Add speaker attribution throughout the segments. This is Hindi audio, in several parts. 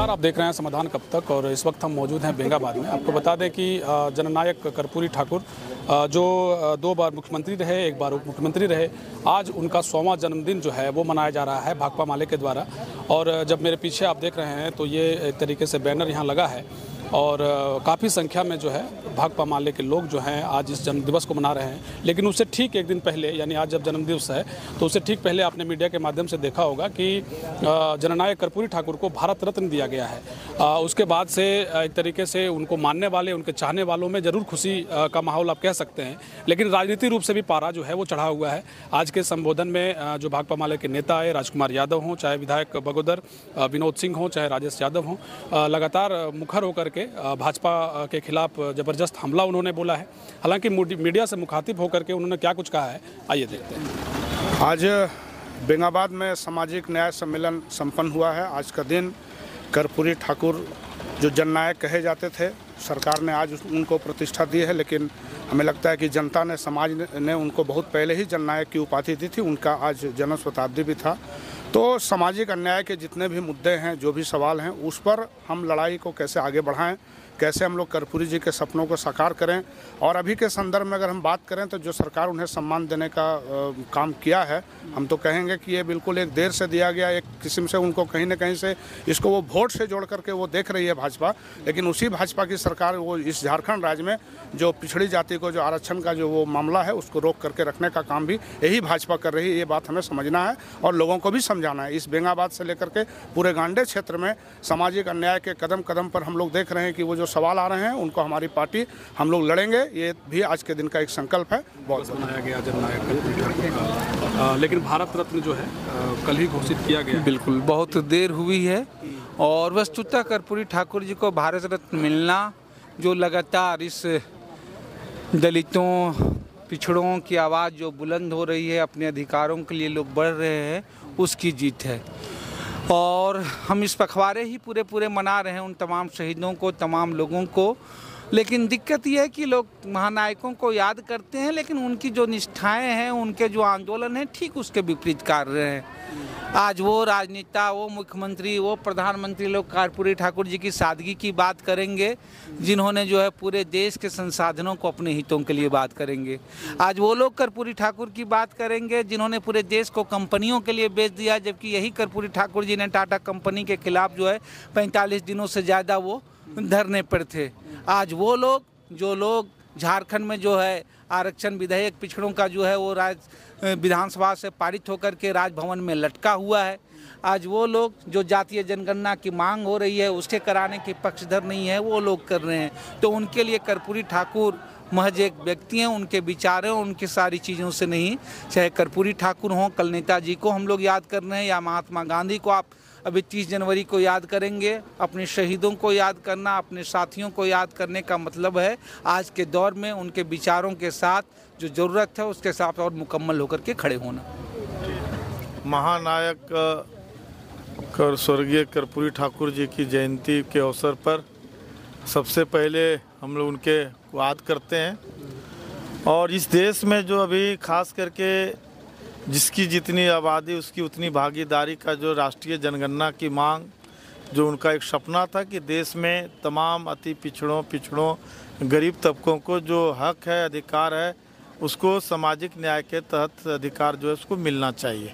Speaker 1: नमस्कार, आप देख रहे हैं समाधान कब तक और इस वक्त हम मौजूद हैं बेंगाबाद में। आपको बता दें कि जननायक कर्पूरी ठाकुर जो 2 बार मुख्यमंत्री रहे, 1 बार उप मुख्यमंत्री रहे, आज उनका 100वां जन्मदिन जो है वो मनाया जा रहा है भाकपा माले के द्वारा। और जब मेरे पीछे आप देख रहे हैं तो ये एक तरीके से बैनर यहाँ लगा है और काफ़ी संख्या में जो है भाकपा माले के लोग जो हैं आज इस जन्मदिवस को मना रहे हैं। लेकिन उससे ठीक एक दिन पहले, यानी आज जब जन्मदिवस है तो उससे ठीक पहले आपने मीडिया के माध्यम से देखा होगा कि जननायक कर्पूरी ठाकुर को भारत रत्न दिया गया है। उसके बाद से एक तरीके से उनको मानने वाले, उनके चाहने वालों में ज़रूर खुशी का माहौल आप कह सकते हैं, लेकिन राजनीतिक रूप से भी पारा जो है वो चढ़ा हुआ है। आज के संबोधन में जो भाकपा माले के नेता आए, राजकुमार यादव हों, चाहे विधायक बगोदर विनोद सिंह हों, चाहे राजेश यादव हों, लगातार मुखर होकर के भाजपा के खिलाफ ज़बरदस्त हमला उन्होंने बोला है। हालांकि मीडिया से मुखातिब होकर के उन्होंने क्या कुछ कहा है, आइए देखते हैं।
Speaker 2: आज बेंगाबाद में सामाजिक न्याय सम्मेलन संपन्न हुआ है। आज का दिन कर्पूरी ठाकुर जो जननायक कहे जाते थे, सरकार ने आज उनको प्रतिष्ठा दी है, लेकिन हमें लगता है कि जनता ने, समाज ने उनको बहुत पहले ही जननायक की उपाधि दी थी। उनका आज जन्म शताब्दी भी था। तो सामाजिक अन्याय के जितने भी मुद्दे हैं, जो भी सवाल हैं, उस पर हम लड़ाई को कैसे आगे बढ़ाएं, कैसे हम लोग कर्पूरी जी के सपनों को साकार करें। और अभी के संदर्भ में अगर हम बात करें तो जो सरकार उन्हें सम्मान देने का काम किया है, हम तो कहेंगे कि ये बिल्कुल एक देर से दिया गया, एक किस्म से उनको कहीं ना कहीं से इसको वो वोट से जोड़ करके वो देख रही है भाजपा। लेकिन उसी भाजपा की सरकार वो इस झारखंड राज्य में जो पिछड़ी जाति को जो आरक्षण का जो वो मामला है उसको रोक करके रखने का काम भी यही भाजपा कर रही है। ये बात हमें समझना है और लोगों को भी समझाना है। इस बेंगाबाद से लेकर के पूरे गांडे क्षेत्र में सामाजिक अन्याय के कदम कदम पर हम लोग देख रहे हैं कि वो जो सवाल आ रहे हैं उनको हमारी पार्टी, हम लोग लड़ेंगे। ये भी आज के दिन का एक संकल्प है। बहुत
Speaker 1: बनाया गया जननायक कर्पूरी ठाकुर का, लेकिन भारत रत्न जो है कल ही घोषित किया गया।
Speaker 3: बिल्कुल, बहुत देर हुई है और वस्तुतः कर्पूरी ठाकुर जी को भारत रत्न मिलना, जो लगातार इस दलितों, पिछड़ों की आवाज़ जो बुलंद हो रही है, अपने अधिकारों के लिए लोग बढ़ रहे हैं, उसकी जीत है। और हम इस पखवाड़े ही पूरे मना रहे हैं उन तमाम शहीदों को, तमाम लोगों को। लेकिन दिक्कत यह है कि लोग महानायकों को याद करते हैं, लेकिन उनकी जो निष्ठाएं हैं, उनके जो आंदोलन हैं, ठीक उसके विपरीत कर रहे हैं। आज वो राजनेता, वो मुख्यमंत्री, वो प्रधानमंत्री लोग कर्पूरी ठाकुर जी की सादगी की बात करेंगे, जिन्होंने जो है पूरे देश के संसाधनों को अपने हितों के लिए बात करेंगे। आज वो लोग कर्पूरी ठाकुर की बात करेंगे जिन्होंने पूरे देश को कंपनियों के लिए बेच दिया, जबकि यही कर्पूरी ठाकुर जी ने टाटा कंपनी के खिलाफ जो है 45 दिनों से ज़्यादा वो धरने पर थे। आज वो लोग, जो लोग झारखंड में जो है आरक्षण विधेयक पिछड़ों का जो है वो विधानसभा से पारित होकर के राजभवन में लटका हुआ है, आज वो लोग जो जातीय जनगणना की मांग हो रही है उसके कराने के पक्षधर नहीं है, वो लोग कर रहे हैं। तो उनके लिए कर्पूरी ठाकुर महज एक व्यक्ति हैं, उनके विचार हैं, उनकी सारी चीज़ों से नहीं। चाहे कर्पूरी ठाकुर हों, कल नेताजी को हम लोग याद कर रहे हैं, या महात्मा गांधी को आप अभी 30 जनवरी को याद करेंगे। अपने शहीदों को याद करना, अपने साथियों को याद करने का मतलब है आज के दौर में उनके विचारों के साथ जो ज़रूरत है उसके साथ और मुकम्मल होकर के खड़े होना।
Speaker 4: महानायक स्वर्गीय कर्पूरी ठाकुर जी की जयंती के अवसर पर सबसे पहले हम लोग उनके याद करते हैं। और इस देश में जो अभी खास करके जिसकी जितनी आबादी उसकी उतनी भागीदारी का जो राष्ट्रीय जनगणना की मांग, जो उनका एक सपना था कि देश में तमाम अति पिछड़ों गरीब तबकों को जो हक है, अधिकार है, उसको सामाजिक न्याय के तहत अधिकार जो है उसको मिलना चाहिए।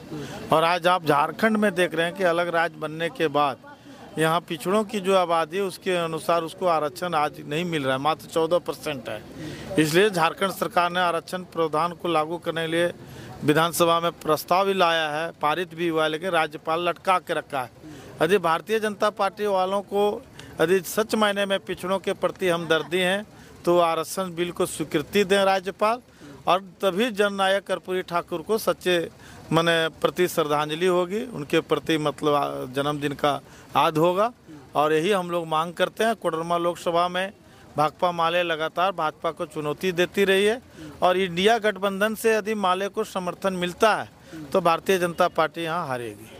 Speaker 4: और आज आप झारखंड में देख रहे हैं कि अलग राज्य बनने के बाद यहाँ पिछड़ों की जो आबादी है उसके अनुसार उसको आरक्षण आज नहीं मिल रहा है, मात्र 14% है। इसलिए झारखंड सरकार ने आरक्षण प्रावधान को लागू करने के लिए विधानसभा में प्रस्ताव भी लाया है, पारित भी हुआ है, लेकिन राज्यपाल लटका के रखा है। यदि भारतीय जनता पार्टी वालों को यदि सच मायने में पिछड़ों के प्रति हमदर्दी हैं तो आरक्षण बिल को स्वीकृति दें राज्यपाल, और तभी जननायक कर्पूरी ठाकुर को सच्चे मने प्रति श्रद्धांजलि होगी, उनके प्रति मतलब जन्मदिन का याद होगा। और यही हम लोग मांग करते हैं। कोडरमा लोकसभा में भाकपा माले लगातार भाजपा को चुनौती देती रही है, और इंडिया गठबंधन से यदि माले को समर्थन मिलता है तो भारतीय जनता पार्टी यहाँ हारेगी।